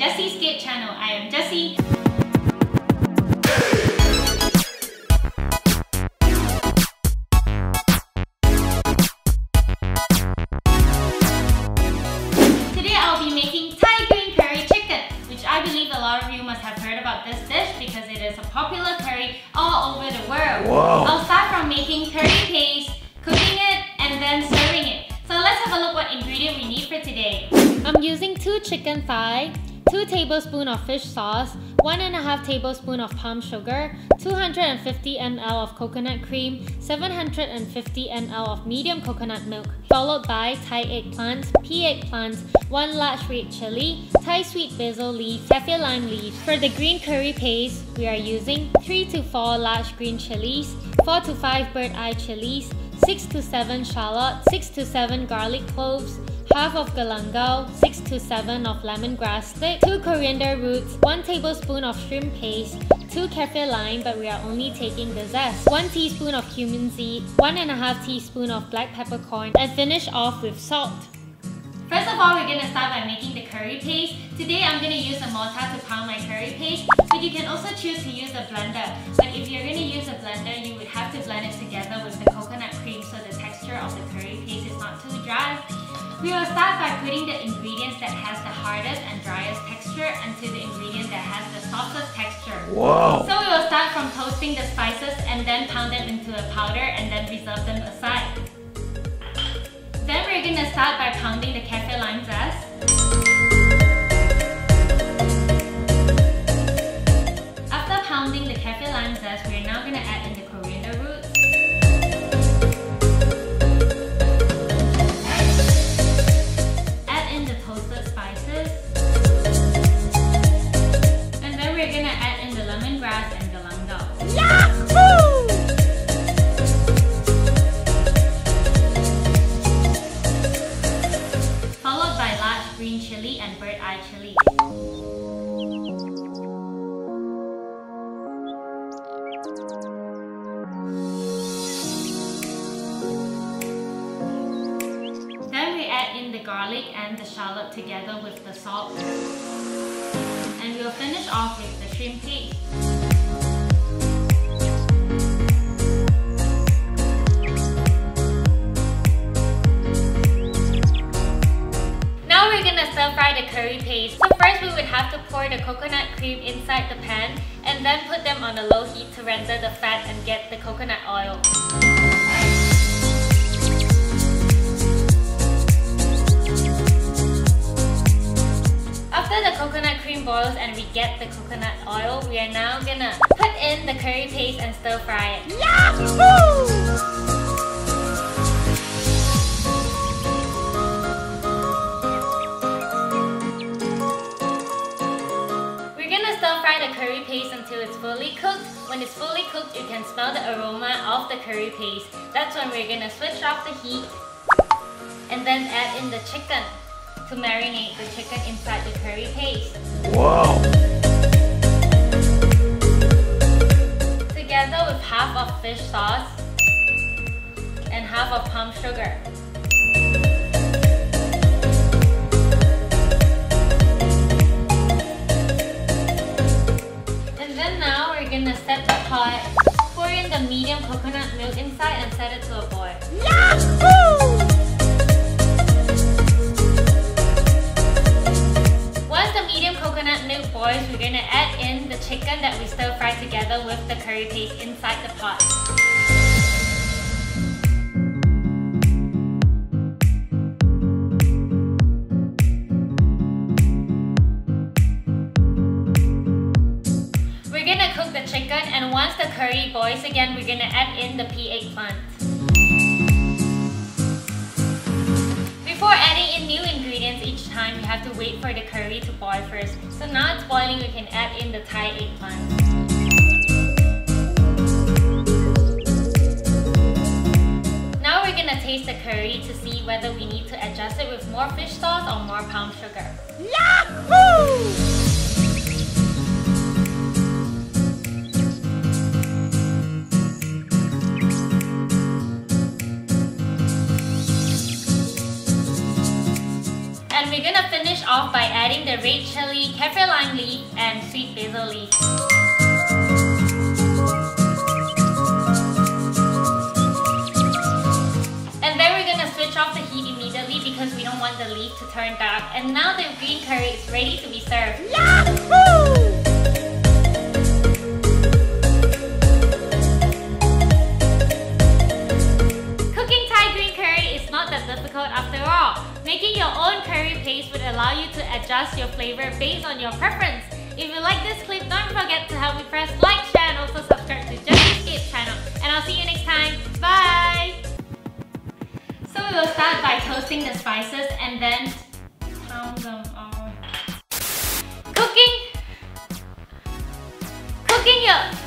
Jessiescape channel. I am Jessie. Today I'll be making Thai green curry chicken, which I believe a lot of you must have heard about this dish because it is a popular curry all over the world. Wow. I'll start from making curry paste, cooking it, and then serving it. So let's have a look what ingredient we need for today. I'm using 2 chicken thigh, 2 tablespoons of fish sauce, 1.5 tablespoons of palm sugar, 250 ml of coconut cream, 750 ml of medium coconut milk, followed by Thai eggplant, pea eggplant, 1 large red chili, Thai sweet basil leaf, kaffir lime leaf. For the green curry paste, we are using 3 to 4 large green chilies, 4 to 5 bird eye chilies, 6 to 7 shallots, 6 to 7 garlic cloves, half of galangal, 6 to 7 of lemongrass stick, 2 coriander roots, 1 tablespoon of shrimp paste, 2 kaffir lime, but we are only taking the zest, 1 teaspoon of cumin seed, 1.5 teaspoon of black peppercorn, and finish off with salt. First of all, we're going to start by making the curry paste. Today I'm going to use a mortar to pound my curry paste, but you can also choose to use a blender. But if you're going to use a blender, you would have to blend it together with the coconut cream so the texture of the curry paste is not too dry. We will start by putting the ingredients that has the hardest and driest texture into the ingredient that has the softest texture. Wow! So we will start from toasting the spices and then pound them into a powder and then reserve them aside. Then we're going to start by pounding the kaffir lime zest. After pounding the kaffir lime zest, we're now going to add in the coriander roots. Add in the toasted spices. And then we're going to add in the lemongrass and galangal. Yahoo! Green chili and bird eye chili. Then we add in the garlic and the shallot together with the salt. And we'll finish off with the shrimp paste. Stir fry the curry paste. So first we would have to pour the coconut cream inside the pan and then put them on a low heat to render the fat and get the coconut oil. After the coconut cream boils and we get the coconut oil, we are now gonna put in the curry paste and stir fry it. Yahoo! The curry paste until it's fully cooked. When it's fully cooked, you can smell the aroma of the curry paste. That's when we're gonna switch off the heat and then add in the chicken to marinate the chicken inside the curry paste. Wow! Together with half of fish sauce and half of palm sugar. Gonna set the pot, pour in the medium coconut milk inside and set it to a boil. Yahoo! Once the medium coconut milk boils, we're gonna add in the chicken that we stir fry together with the curry paste inside the pot. We're gonna cook the chicken, and once the curry boils again, we're gonna add in the pea eggplant. Before adding in new ingredients each time, we have to wait for the curry to boil first. So now it's boiling, we can add in the Thai eggplant. Now we're gonna taste the curry to see whether we need to adjust it with more fish sauce or more palm sugar. Yahoo! And we're gonna finish off by adding the red chili, kaffir lime leaf, and sweet basil leaf. And then we're gonna switch off the heat immediately because we don't want the leaf to turn dark. And now the green curry is ready to be served. Yahoo! Difficult after all. Making your own curry paste would allow you to adjust your flavor based on your preference. If you like this clip, don't forget to help me press like, share, and also subscribe to Jessiescape channel. And I'll see you next time. Bye! So we will start by toasting the spices and then pound them all. Cooking your